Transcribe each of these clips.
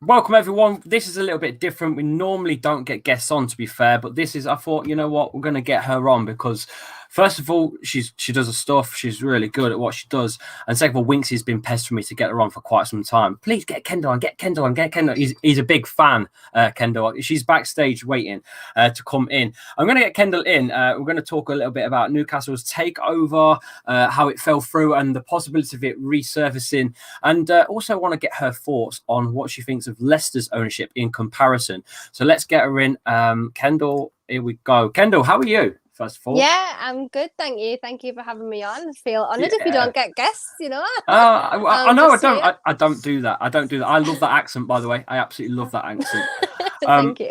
Welcome, everyone. This is a little bit different. We normally don't get guests on, to be fair, but this is, I thought, you know what, we're going to get her on because, first of all, she does her stuff. She's really good at what she does. And second of all, Winksy's been pestering me to get her on for quite some time. Please get Kendall on, get Kendall on, get Kendall. He's a big fan, Kendall. She's backstage waiting to come in. I'm going to get Kendall in. We're going to talk a little bit about Newcastle's takeover, how it fell through and the possibility of it resurfacing. And also want to get her thoughts on what she thinks of Leicester's ownership in comparison. So let's get her in. Kendall, here we go. Kendall, how are you? First of all, yeah, I'm good, thank you. Thank you for having me on. I feel honoured if you don't get guests, you know. I know I don't. I don't do that. I don't do that. I love that accent, by the way. I absolutely love that accent. Thank you.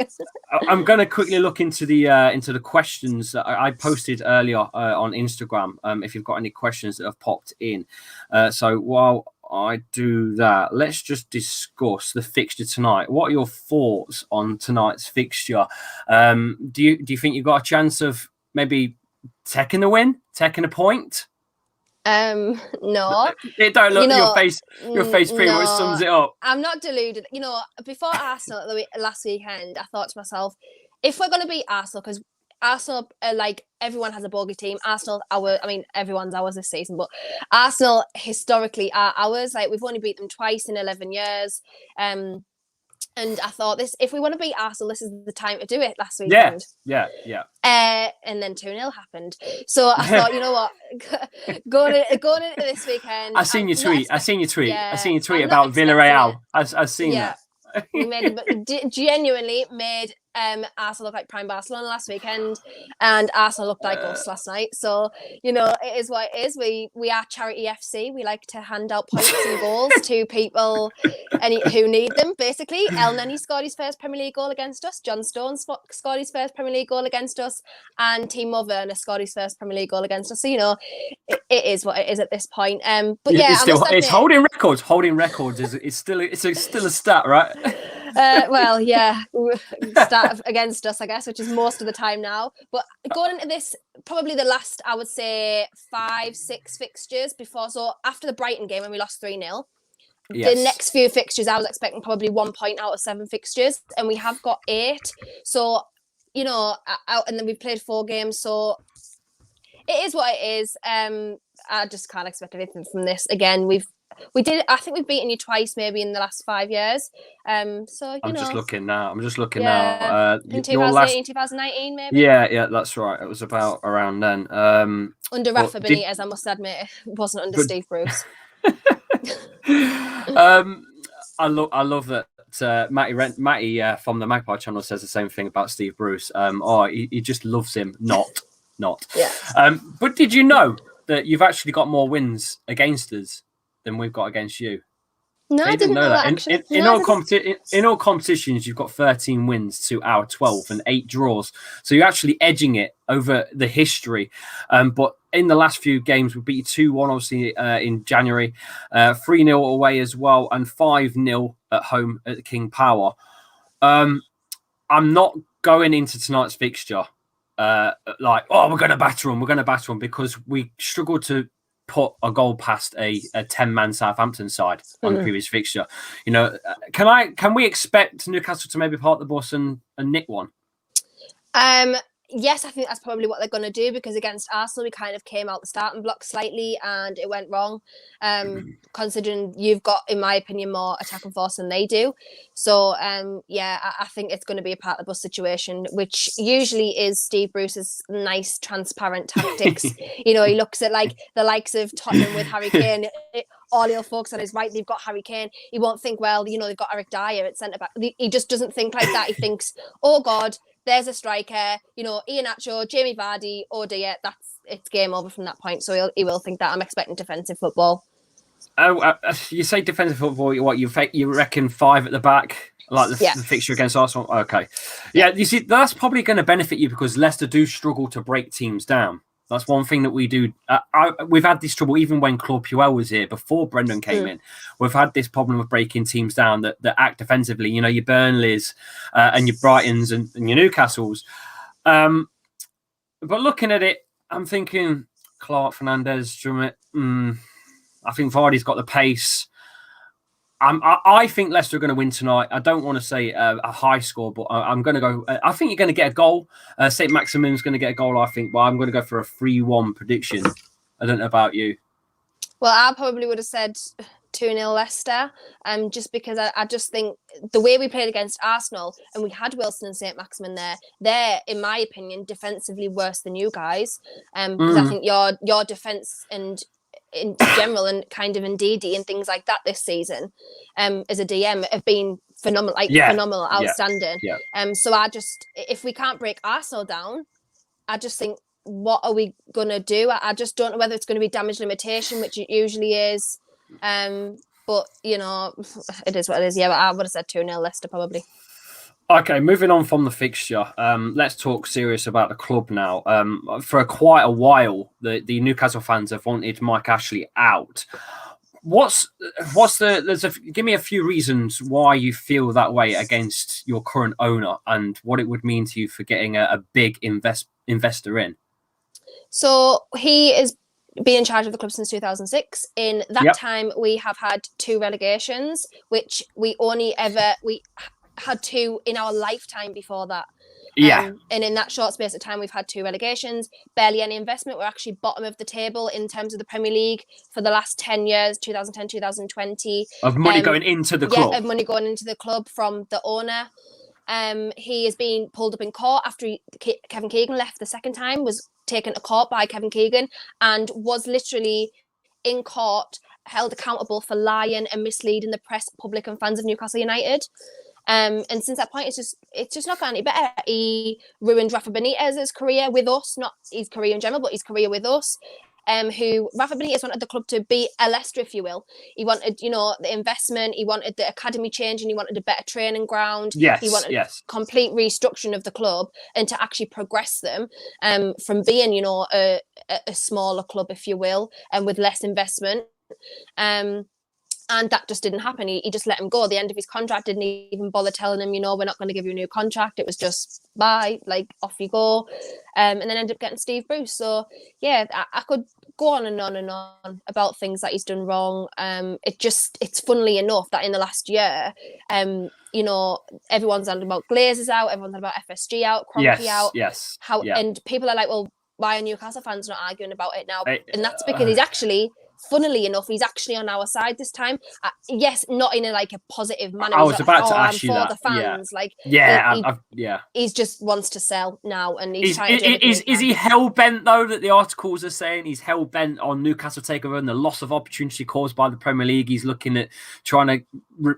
I'm going to quickly look into the questions that I posted earlier on Instagram. If you've got any questions that have popped in, so while I do that, let's just discuss the fixture tonight. What are your thoughts on tonight's fixture? Do you think you've got a chance of maybe taking the win, taking a point? No. It don't look your face. Your face pretty much sums it up. I'm not deluded. You know, before Arsenal last weekend, I thought to myself, if we're going to beat Arsenal, because Arsenal, like everyone has a bogey team. Arsenal, everyone's ours this season, but Arsenal historically are ours. Like we've only beat them twice in 11 years. And I thought if we want to beat Arsenal, this is the time to do it last weekend. Yeah. And then 2-0 happened. So I thought, you know what, going into this weekend. I seen your tweet. Yeah, I seen your tweet about Villarreal. I've seen that. We genuinely made Arsenal look like prime Barcelona last weekend, and Arsenal looked like us last night. So you know, it is what it is. We are charity FC. We like to hand out points and goals to people who need them. Basically, El Neni scored his first Premier League goal against us. John Stones scored his first Premier League goal against us, and Timo Werner scored his first Premier League goal against us. So you know, it is what it is at this point. But yeah, it's holding records. Holding records is still a stat, right? Well, yeah, start against us, I guess, which is most of the time now. But going into this, probably the last, I would say, 5-6 fixtures before. So after the Brighton game when we lost 3-0, the next few fixtures, I was expecting probably 1 point out of 7 fixtures, and we have got 8. So, you know, and then we've played 4 games. So it is what it is. I just can't expect anything from this. Again, I think we've beaten you twice, maybe in the last 5 years. So I'm just looking now. In 2018, 2019, maybe. Yeah, that's right. It was about around then. Under Rafa Benitez, I must admit, it wasn't under Steve Bruce. I love that. Matty from the Magpie channel says the same thing about Steve Bruce. He just loves him. Not. Yeah. But did you know that you've actually got more wins against us than we've got against you? No, I didn't know that. In all competitions, you've got 13 wins to our 12 and 8 draws. So you're actually edging it over the history. But in the last few games, we beat you 2-1, obviously, in January, 3-0 away as well, and 5-0 at home at King Power. I'm not going into tonight's fixture we're going to batter them, because we struggled to put a goal past a 10-man Southampton side on the previous fixture. You know, can we expect Newcastle to maybe park the bus and nick one? Yes, I think that's probably what they're going to do, because against Arsenal, we kind of came out the starting block slightly and it went wrong, considering you've got, in my opinion, more attacking force than they do. So, I think it's going to be a part of the bus situation, which usually is Steve Bruce's nice, transparent tactics. You know, he looks at like the likes of Tottenham with Harry Kane. All he'll focus on is, right, they've got Harry Kane. He won't think, well, you know, they've got Eric Dyer at centre-back. He just doesn't think like that. He thinks, oh, God, there's a striker, you know, Iheanacho, Jamie Vardy, oh dear, it's game over from that point. So he will think that. I'm expecting defensive football. Oh, you say defensive football, what, you reckon 5 at the back? Like the fixture against Arsenal? Okay. Yeah, you see, that's probably going to benefit you because Leicester do struggle to break teams down. That's one thing that we do. We've had this trouble even when Claude Puel was here, before Brendan came in. We've had this problem of breaking teams down that act defensively. You know, your Burnleys and your Brightons and your Newcastles. But looking at it, I'm thinking Clark, Fernandez, Drummond. I think Vardy's got the pace. I think Leicester are going to win tonight. I don't want to say a high score, but I'm going to go. I think you're going to get a goal. St. Maximin's going to get a goal, I think, but I'm going to go for a 3-1 prediction. I don't know about you. Well, I probably would have said 2-0 Leicester, just because I just think the way we played against Arsenal, and we had Wilson and St. Maximin there, they're, in my opinion, defensively worse than you guys. Because I think your defence and in general and kind of in DD and things like that this season as a DM have been phenomenal, phenomenal, outstanding. So if we can't break Arsenal down, I just think, what are we going to do? I just don't know whether it's going to be damage limitation, which it usually is. But, you know, it is what it is. Yeah, but I would have said 2-0 Leicester probably. Okay, moving on from the fixture, let's talk serious about the club now. For quite a while, the Newcastle fans have wanted Mike Ashley out. Give me a few reasons why you feel that way against your current owner and what it would mean to you for getting a big investor in. So he is been in charge of the club since 2006. In that time, we have had 2 relegations, which we had 2 in our lifetime before that. And in that short space of time, we've had 2 relegations, barely any investment. We're actually bottom of the table in terms of the Premier League for the last 10 years, 2010, 2020. Of money going into the club. Yeah, of money going into the club from the owner. He has been pulled up in court after Kevin Keegan left the second time, was taken to court by Kevin Keegan and was literally in court, held accountable for lying and misleading the press, public and fans of Newcastle United. And since that point, it's just not gotten any better. He ruined Rafa Benitez's career with us, not his career in general, but his career with us. Who Rafa Benitez wanted the club to be a Leicester, if you will. He wanted, the investment. He wanted the academy change, and he wanted a better training ground. He wanted complete restructuring of the club and to actually progress them from being, a smaller club, if you will, and with less investment. And that just didn't happen. He just let him go. At the end of his contract, didn't even bother telling him, we're not going to give you a new contract. It was just, bye, off you go. And then ended up getting Steve Bruce. So, yeah, I could go on and on and on about things that he's done wrong. It's funnily enough that in the last year, everyone's on about Glazers out, everyone's on about FSG out, Kroenke out. And people are like, well, why are Newcastle fans not arguing about it now? And that's because he's actually... Funnily enough, he's actually on our side this time. Yes, not in a positive manner. I was about to ask you that. The fans, he just wants to sell now, and he's trying to. Is he hell bent though? That the articles are saying he's hell bent on Newcastle Takeover and the loss of opportunity caused by the Premier League. He's looking at trying to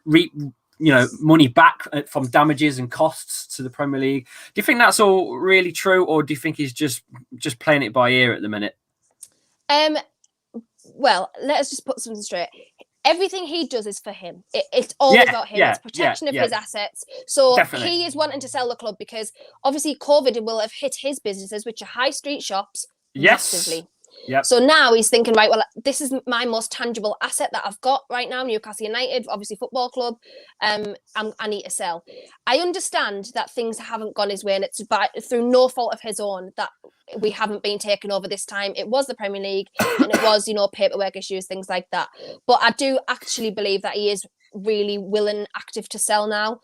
reap, money back from damages and costs to the Premier League. Do you think that's all really true, or do you think he's just playing it by ear at the minute? Well, let us just put something straight. Everything he does is for him. It's all about him. It's protection of his assets. So he is wanting to sell the club because obviously COVID will have hit his businesses, which are high street shops, massively. So now he's thinking, right, well, this is my most tangible asset that I've got right now, Newcastle United, obviously football club. I need to sell. I understand that things haven't gone his way, and it's through no fault of his own that we haven't been taken over this time. It was the Premier League, and it was, paperwork issues, things like that. But I do actually believe that he is really willing, active to sell now,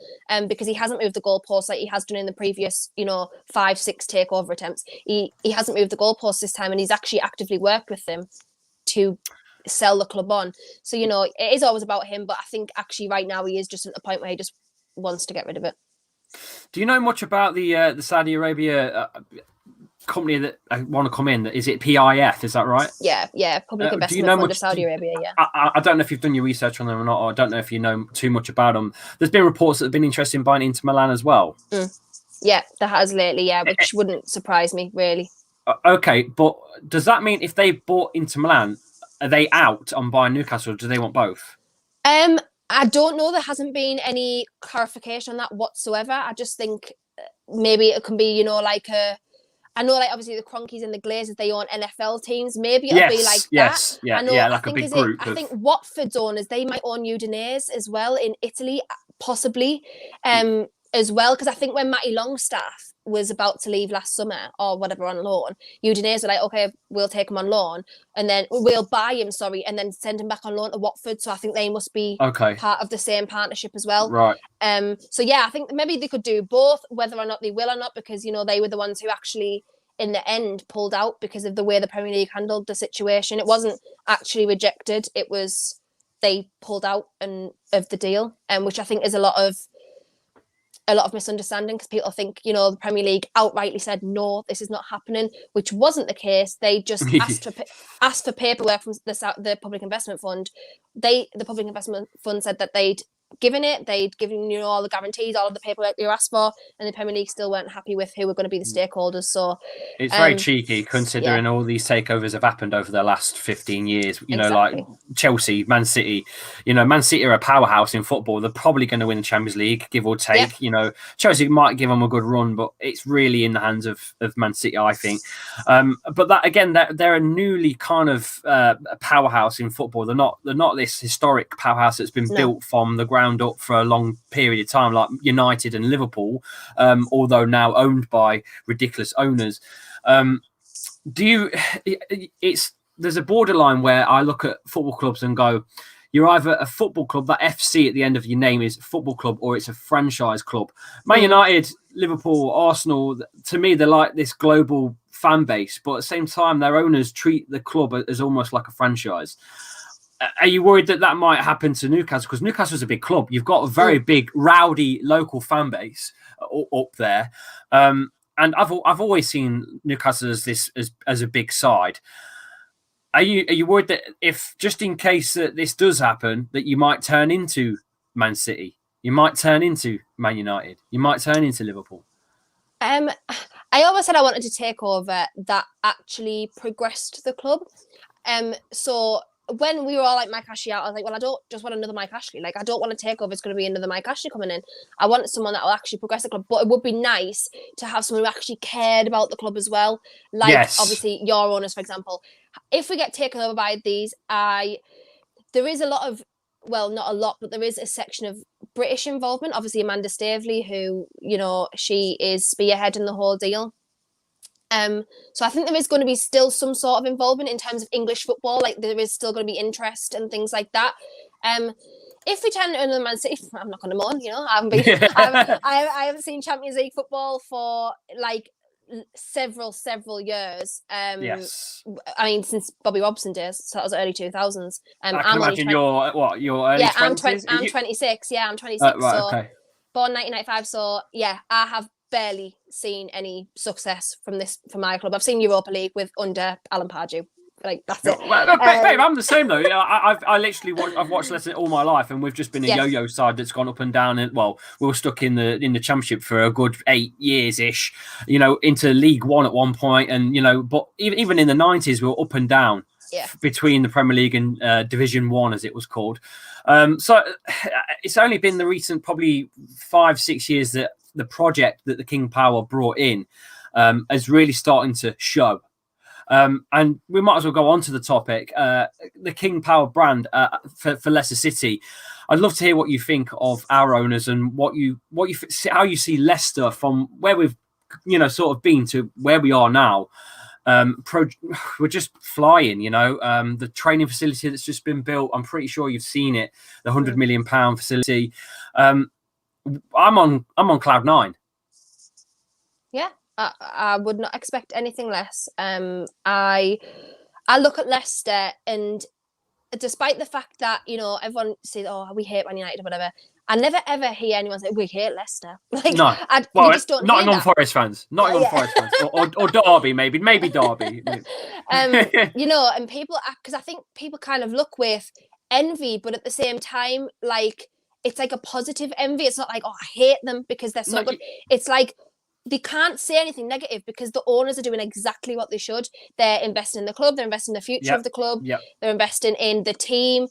because he hasn't moved the goalposts like he has done in the previous, 5-6 takeover attempts. He hasn't moved the goalposts this time, and he's actually actively worked with them to sell the club on. So, it is always about him, but I think actually right now he is just at the point where he just wants to get rid of it. Do you know much about the Saudi Arabia company that want to come in? Is it PIF? Is that right? Yeah. Public Investment Fund of Saudi Arabia. Yeah. I don't know if you've done your research on them or not, or I don't know if you know too much about them. There's been reports that have been interested in buying Inter Milan as well. Yeah, there has lately. Yeah, which wouldn't surprise me really. Okay, but does that mean if they bought Inter Milan, are they out on buying Newcastle? Or do they want both? I don't know. There hasn't been any clarification on that whatsoever. I just think maybe it can be, like I know, like, obviously the Cronkies and the Glazers, they own NFL teams. Maybe it'll be like that. Yeah, I know. yeah, I like a think big group. I think Watford's owners, they might own Udinese as well in Italy, possibly, as well. Because I think when Matty Longstaff was about to leave last summer or whatever on loan, Udinese were like, okay, we'll take him on loan, and then we'll buy him, and then send him back on loan to Watford. So I think they must be part of the same partnership as well. Right. So yeah, I think maybe they could do both, whether or not they will or not, because they were the ones who actually in the end pulled out because of the way the Premier League handled the situation. It wasn't actually rejected; it was they pulled out of the deal, which I think is a lot of misunderstanding, because people think the Premier League outrightly said no, this is not happening, which wasn't the case. They just asked for paperwork from the Public Investment Fund. The Public Investment Fund said that they'd given all the guarantees, all of the paperwork they were asked for, and the Premier League still weren't happy with who were going to be the stakeholders. So it's very cheeky, considering all these takeovers have happened over the last 15 years. Like Chelsea, Man City. Man City are a powerhouse in football. They're probably going to win the Champions League, give or take. Chelsea might give them a good run, but it's really in the hands of Man City, I think. But that again, they're a newly kind of powerhouse in football. They're not this historic powerhouse that's been built from the ground up for a long period of time, like United and Liverpool, although now owned by ridiculous owners. There's a borderline where I look at football clubs and go, you're either a football club, that FC at the end of your name is football club, or it's a franchise club. Man United, Liverpool, Arsenal, to me, they're like this global fan base, but at the same time, their owners treat the club as almost like a franchise. Are you worried that might happen to Newcastle? Because Newcastle's a big club. You've got a very big, rowdy local fan base up there. And I've always seen Newcastle as a big side. Are you worried that if, just in case that this does happen, that you might turn into Man City, you might turn into Man United, you might turn into Liverpool? I always said I wanted to take over that actually progressed the club. So when we were all like Mike Ashley out, I was like, well, I don't just want another Mike Ashley. Like, I don't want to take over. It's going to be another Mike Ashley coming in. I want someone that will actually progress the club. But it would be nice to have someone who actually cared about the club as well. Like, obviously, your owners, for example. If we get taken over by these, there is a lot of, well, not a lot, but there is a section of British involvement. Obviously, Amanda Staveley, who, she is spearheading the whole deal. So I think there is going to be still some sort of involvement in terms of English football. Like, there is still going to be interest and things like that. If we turn to another Man City, I'm not going to moan. I haven't seen Champions League football for like several years. Yes. I mean, since Bobby Robson days, so that was early 2000s. I can imagine your early 20s? I'm 26. Yeah, I'm 26. Right, okay. Born 1995. So yeah, I have barely seen any success from my club. I've seen Europa League under Alan Pardew. Like, that's it. Babe, I'm the same though. I've watched Leicester all my life, and we've just been a yo-yo side that's gone up and down. And we were stuck in the Championship for a good 8 years ish. Into League One at one point, and but even in the 90s, we were up and down between the Premier League and Division One, as it was called. So it's only been the recent probably 5-6 years that the project that the King Power brought in is really starting to show. And we might as well go on to the topic. The King Power brand for Leicester City. I'd love to hear what you think of our owners and how you see Leicester from where we've sort of been to where we are now. We're just flying, the training facility that's just been built. I'm pretty sure you've seen it, the £100 million facility. I'm on cloud nine. Yeah, I would not expect anything less. I look at Leicester, and despite the fact that everyone says, "Oh, we hate Man United" or whatever, I never ever hear anyone say we hate Leicester. Like, no, you just don't. Nottingham Forest fans, Forest fans, or Derby, maybe Derby. And people, because I think people kind of look with envy, but at the same time, like, it's like a positive envy. It's not like, oh, I hate them because they're so good. It's like, they can't say anything negative because the owners are doing exactly what they should. They're investing in the club. They're investing in the future of the club. They're investing in the team.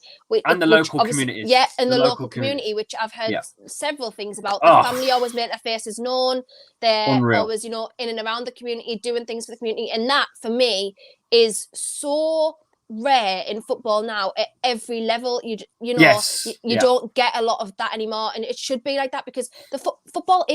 And the local communities. Yeah, and the local community, which I've heard several things about. The family always make their faces known. They're always, in and around the community, doing things for the community. And that, for me, is so rare in football now at every level. You don't get a lot of that anymore, and it should be like that because the football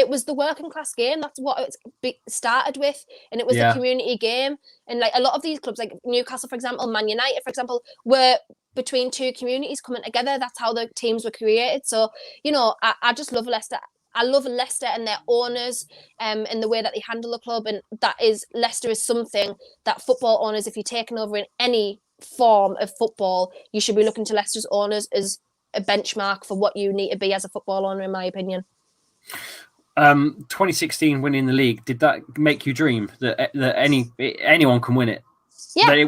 was the working class game. That's what it started with, and it was the community game. And like a lot of these clubs, like Newcastle, for example, Man United, for example, were between two communities coming together. That's how the teams were created. So I just love Leicester. I love Leicester and their owners and the way that they handle the club. And Leicester is something that football owners, if you're taking over in any form of football, you should be looking to Leicester's owners as a benchmark for what you need to be as a football owner, in my opinion. 2016 winning the league, did that make you dream that anyone can win it? Yeah, that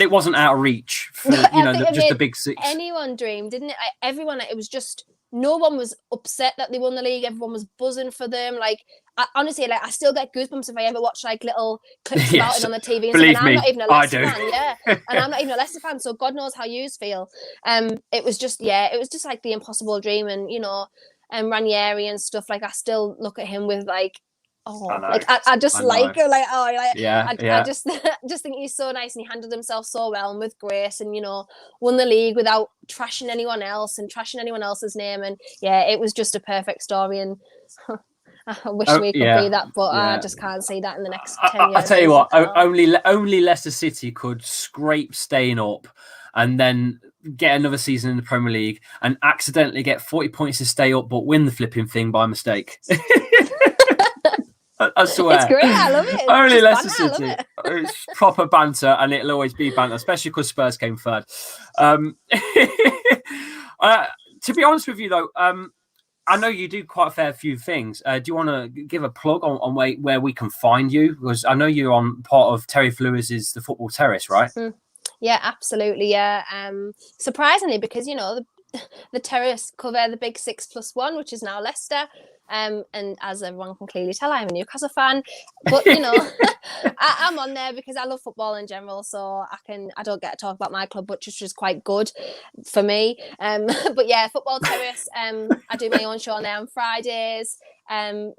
it wasn't out of reach for just the big six. Anyone dreamed, didn't it? Everyone, it was just. No one was upset that they won the league. Everyone was buzzing for them. Like, honestly, I still get goosebumps if I ever watch like little clips about it on the TV. Believe and me, I'm not even a Leicester I do. fan, yeah. And I'm not even a Leicester fan, so God knows how yous feel. It was just like the impossible dream, and Ranieri and stuff. Like, I still look at him with like. I just like her, I just think he's so nice, and he handled himself so well and with grace, and won the league without trashing anyone else and trashing anyone else's name, and it was just a perfect story, and I wish we could be that, but I just can't see that in the next 10 years. I tell you what, only Leicester City could scrape staying up and then get another season in the Premier League and accidentally get 40 points to stay up but win the flipping thing by mistake. I swear. It's great. I love it. Only Leicester City. It's proper banter, and it'll always be banter, especially because Spurs came third. To be honest with you, though, I know you do quite a fair few things. Do you want to give a plug on where we can find you? Because I know you're on part of Terry Flewis's The Football Terrace, right? Yeah, absolutely. Yeah. Surprisingly, because the Terrace cover the big 6+1, which is now Leicester. And as everyone can clearly tell, I'm a Newcastle fan. But I'm on there because I love football in general. So I don't get to talk about my club, which is quite good for me. But yeah, Football Terrace. I do my own show on there on Fridays.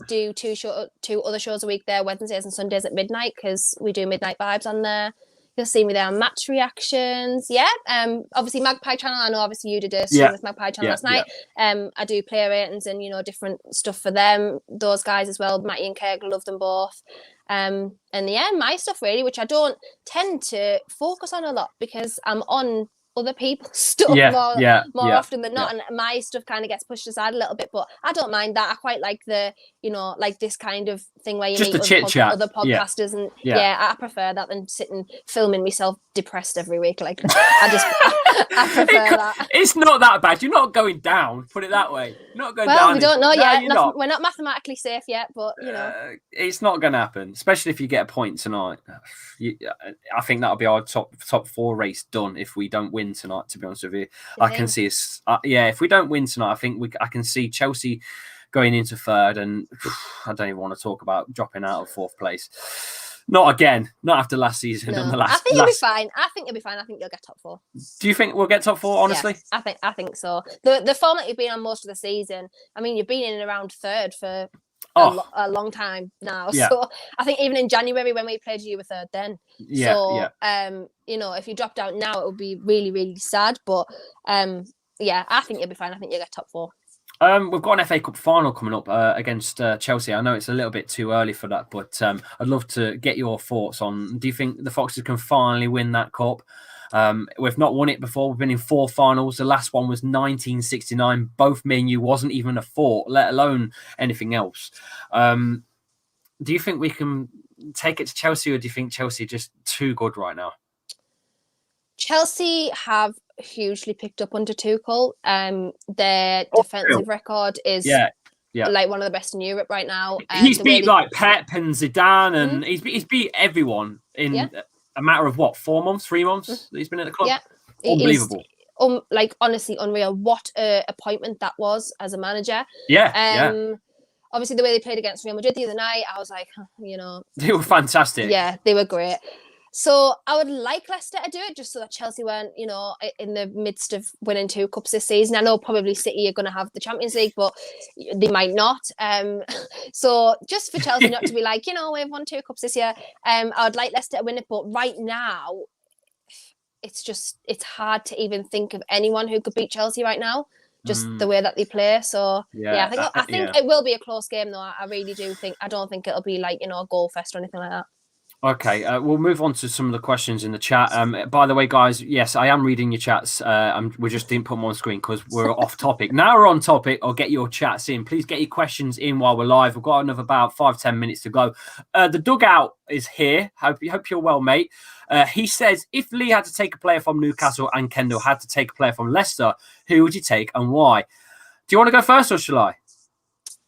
Do two other shows a week there, Wednesdays and Sundays at midnight, because we do Midnight Vibes on there. You'll see me there on match reactions. Yeah. Obviously Magpie Channel. I know obviously you did a stream with Magpie Channel last night. I do player ratings and different stuff for them. Those guys as well. Matty and Kirk, love them both. And my stuff really, which I don't tend to focus on a lot because I'm on other people's stuff more often than not, and my stuff kind of gets pushed aside a little bit, but I don't mind that. I quite like the like this kind of thing where you just meet other podcasters, and I prefer that than sitting filming myself depressed every week. Like I prefer that. It's not that bad. You're not going down, put it that way. You're not going down. Well, we don't know yet. We're not mathematically safe yet, but it's not going to happen, especially if you get a point tonight. I think that'll be our top 4 race done if we don't win tonight, to be honest with you. I can see us if we don't win tonight, I can see Chelsea going into third, and I don't even want to talk about dropping out of 4th place. Not again. Not after last season. No. I think you'll be fine. I think you'll get top 4. Do you think we'll get top 4, honestly? Yeah, I think so. The form that you've been on most of the season, I mean, you've been in and around 3rd for a long time now. Yeah. So I think even in January when we played, you were 3rd then. Yeah. So if you dropped out now, it would be really, really sad. But I think you'll be fine. I think you'll get top 4. We've got an FA Cup final coming up against Chelsea. I know it's a little bit too early for that, but I'd love to get your thoughts on, do you think the Foxes can finally win that cup? We've not won it before. We've been in 4 finals. The last one was 1969. Both me and you wasn't even a 4, let alone anything else. Do you think we can take it to Chelsea, or do you think Chelsea are just too good right now? Chelsea have hugely picked up under Tuchel. Their defensive record is like one of the best in Europe right now. He's beat like Pep and Zidane, and he's beat everyone in a matter of 4 months, 3 months that he's been at the club. Yeah. Unbelievable. Honestly unreal. What a appointment that was as a manager. obviously the way they played against Real Madrid the other night, I was like, you know, They were fantastic. Yeah, they were great. So I would like Leicester to do it just so that Chelsea weren't, you know, in the midst of winning 2 cups this season. I know probably City are going to have the Champions League, but they might not. So just for Chelsea not to be like, you know, we've won 2 cups this year. I would like Leicester to win it, but right now, it's hard to even think of anyone who could beat Chelsea right now. Just the way that they play. So I think it will be a close game though. I really do think. I don't think it'll be like, you know, a goal fest or anything like that. Okay, we'll move on to some of the questions in the chat. By the way, guys, yes, I am reading your chats. We just didn't put them on screen because we're off topic. Now we're on topic. I'll get your chats in. Please get your questions in while we're live. We've got another about 5-10 minutes to go. The dugout is here. Hope you're well, mate. He says, if Lee had to take a player from Newcastle and Kendall had to take a player from Leicester, who would you take and why? Do you want to go first or shall I?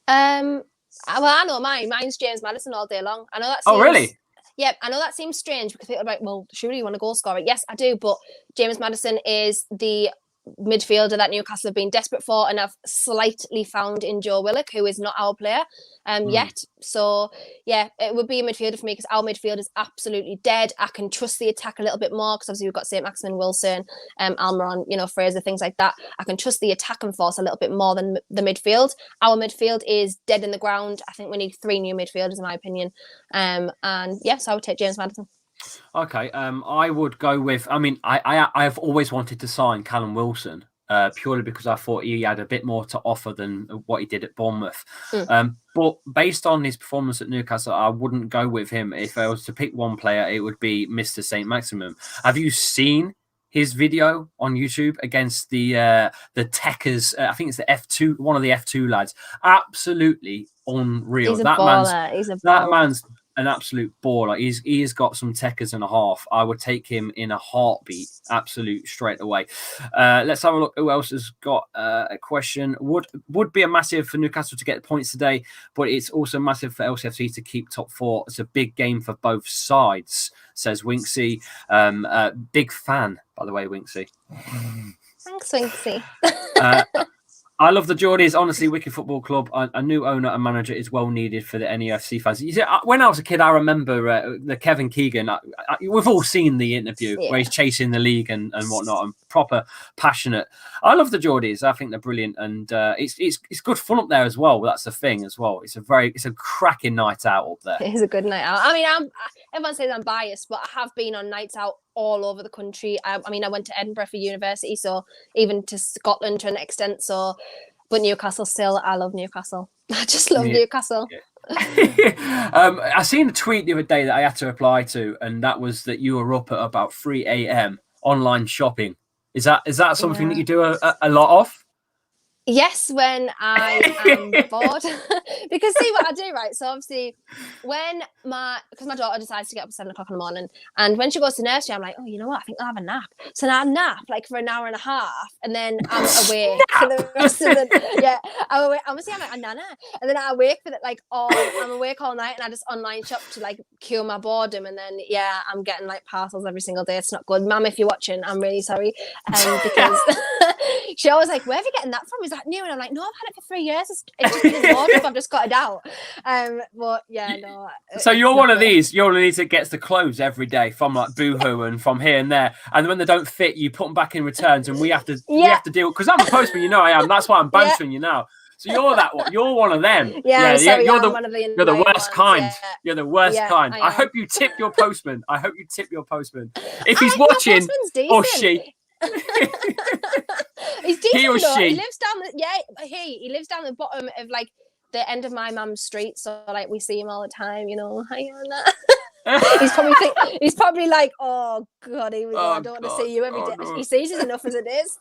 Well, I know mine. Mine's James Maddison all day long. I know that. Oh, really? Yeah, I know that seems strange because people are like, well, surely you want a goal scorer. Yes, I do, but James Maddison is the midfielder that Newcastle have been desperate for and have slightly found in Joe Willock, who is not our player yet. So, yeah, it would be a midfielder for me because our midfield is absolutely dead. I can trust the attack a little bit more because obviously we've got St. Maximin, Wilson, Almiron, you know, Fraser, things like that. I can trust the attacking force a little bit more than the midfield. Our midfield is dead in the ground. I think we need 3 new midfielders, in my opinion. And yes, I would take James Maddison. Okay, I would go with. I mean, I have always wanted to sign Callum Wilson purely because I thought he had a bit more to offer than what he did at Bournemouth. But based on his performance at Newcastle, I wouldn't go with him. If I was to pick one player, it would be Mr. St. Maximin. Have you seen his video on YouTube against the Techers? I think it's the F2, one of the F2 lads. Absolutely unreal. He's a baller. That man's an absolute baller. He has got some techers and a half. I would take him in a heartbeat, absolute straight away. Let's have a look. Who else has got a question? Would be a massive for Newcastle to get points today, but it's also massive for LCFC to keep top 4. It's a big game for both sides, says Winksy. Big fan, by the way, Winksy. Thanks, Winksy. I love the Geordies. Honestly, Wicked Football Club. A new owner and manager is well needed for the NEFC fans. You see, when I was a kid, I remember the Kevin Keegan. We've all seen the interview where he's chasing the league and whatnot, and proper passionate. I love the Geordies. I think they're brilliant, and it's good fun up there as well. That's the thing as well. It's a cracking night out up there. It is a good night out. I mean, everyone says I'm biased, but I have been on nights out all over the country. I mean, I went to Edinburgh for university, so even to Scotland to an extent. So, but Newcastle still, I love Newcastle. I just love Newcastle. Yeah. I seen a tweet the other day that I had to reply to, and that was that you were up at about 3 a.m. online shopping. Is that something that you do a lot of? Yes, when I am bored. Because see what I do, right? So obviously because my daughter decides to get up at 7 o'clock in the morning, and when she goes to nursery, I'm like, oh, you know what? I think I'll have a nap. So now I nap like for an hour and a half, and then I'm awake for the rest of the I'm awake. Obviously, I'm like a nana, and then I wake for I'm awake all night, and I just online shop to like cure my boredom, and then I'm getting like parcels every single day. It's not good, Mum. If you're watching, I'm really sorry, because she always like, where have you getting that from? Is that new? And I'm like, no, I've had it for 3 years. It's just been in the wardrobe. I've just got it out. But yeah, no. So you're one of these. You're one of these that gets the clothes every day from like Boohoo and from here and there, and when they don't fit, you put them back in returns, and we have to deal. Because I'm a postman, you know I am. That's why I'm bantering you now. So you're that one. You're one of them. You're one of the you're the worst kind. Yeah. You're the worst kind. I hope you tip your postman. If he's watching, or she. He's decent, he or though. she. He lives down he lives down the bottom of like the end of my mum's street, so like we see him all the time, you know. Hi on that. he's probably like, oh god, here we go. I don't want to see you every day. No. He sees us enough as it is.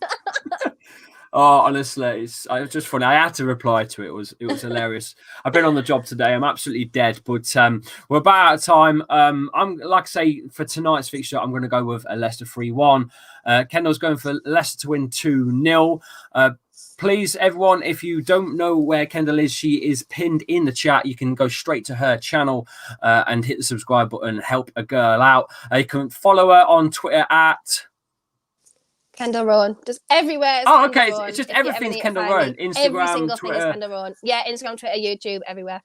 Oh, honestly, it was just funny. I had to reply to it. It was hilarious. I've been on the job today. I'm absolutely dead, but we're about out of time. I'm like I say, for tonight's fixture, I'm going to go with a Leicester 3-1. Kendall's going for Leicester to win 2-0. Please, everyone, if you don't know where Kendall is, she is pinned in the chat. You can go straight to her channel and hit the subscribe button and help a girl out. You can follow her on Twitter at Kendall Rowan. Just everywhere. Is Oh, Kendall okay. Rowan. It's just If you ever everything's need to Kendall find Rowan. me, every Instagram, single thing is Twitter, Kendall Rowan. Yeah, Instagram, Twitter, YouTube, everywhere.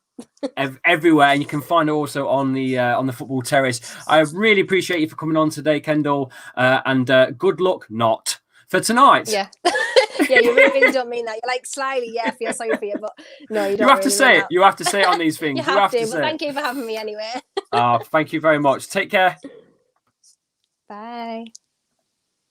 everywhere, and you can find her also on the Football Terrace. I really appreciate you for coming on today, Kendall, and good luck not for tonight. Yeah. Yeah, you really don't mean that. You're like, slyly, yeah, I feel sorry for you, but no, you don't You have really to say mean it. that. You have to say it on these things. You You have have to, to but say thank it. you for having me anyway. Thank you very much. Take care. Bye.